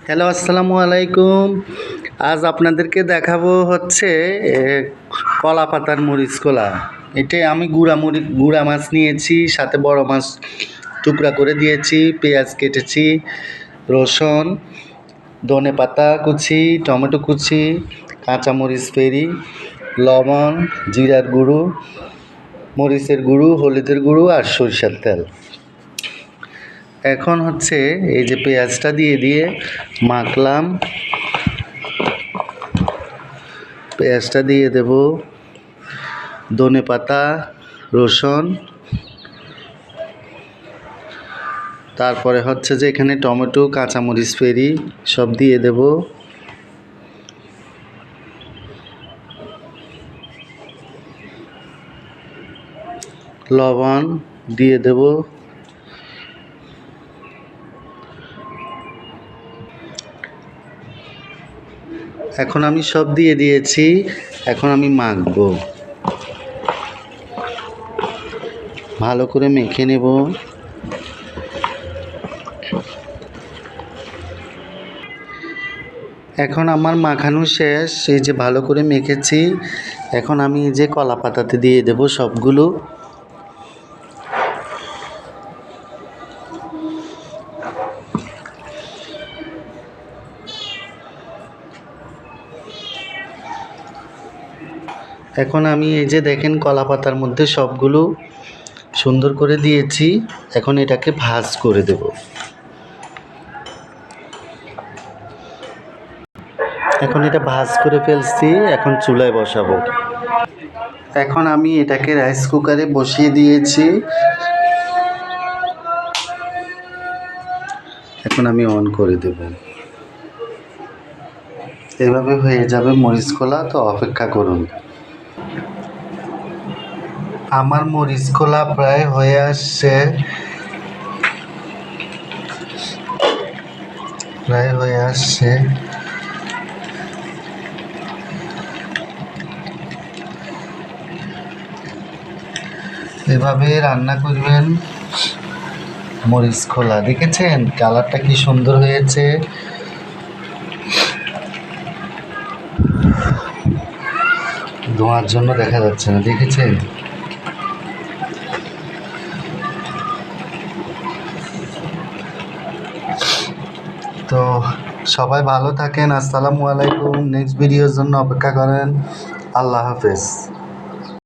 Hello, আসসালামু আলাইকুম। আজ আপনাদেরকে দেখাবো হচ্ছে কলা পাতার মরিচ কলা। এটাই আমি গুঁড়া মাছ নিয়েছি, সাথে বড় মাছ টুকরা করে দিয়েছি, পেঁয়াজ কেটেছি, রসুন, ধনে পাতা কুচি, টমেটো কুচি, কাঁচামরিচ ফেরি, লবণ, জিরার গুঁড়ো, মরিচের গুঁড়ো, হলুদের গুঁড়ো আর সরিষার তেল। এখন হচ্ছে এই যে পেঁয়াজটা দিয়ে মাখলাম, পেঁয়াজটা দিয়ে দেব, ধনে পাতা, রসুন, তারপরে হচ্ছে যে এখানে টমেটো, কাঁচামরিচ ফেরি সব দিয়ে দেব। লবণ দিয়ে দেব। এখন আমি সব দিয়ে দিয়েছি, এখন আমি মাখবো, ভালো করে মেখে নেব। এখন আমার মাখানো শেষ, এই যে ভালো করে মেখেছি। এখন আমি এই যে কলা পাতাতে দিয়ে দেব সবগুলো। এখন আমি এই যে দেখেন কলা পাতার মধ্যে সবগুলো সুন্দর করে দিয়েছি। এখন এটাকে ভাজ করে দেব। এখন এটা ভাজ করে ফেলছি, এখন চুলায় বসাবো। এখন আমি এটাকে রাইস কুকারে বসিয়ে দিয়েছি। এখন আমি অন করে দেব। এভাবে হয়ে যাবে মরিচ কলা, তো অপেক্ষা করুন। আমার মরিচ কলা প্রায় হয়ে আসছে, এভাবে রান্না করবেন মরিচ কলা। দেখেছেন কালারটা কি সুন্দর হয়েছে? ধোঁয়ার জন্য দেখা যাচ্ছে না, দেখেছেন? তো সবাই ভালো থাকেন। আসসালামু আলাইকুম। নেক্সট ভিডিওর জন্য অপেক্ষা করেন। আল্লাহ হাফেজ।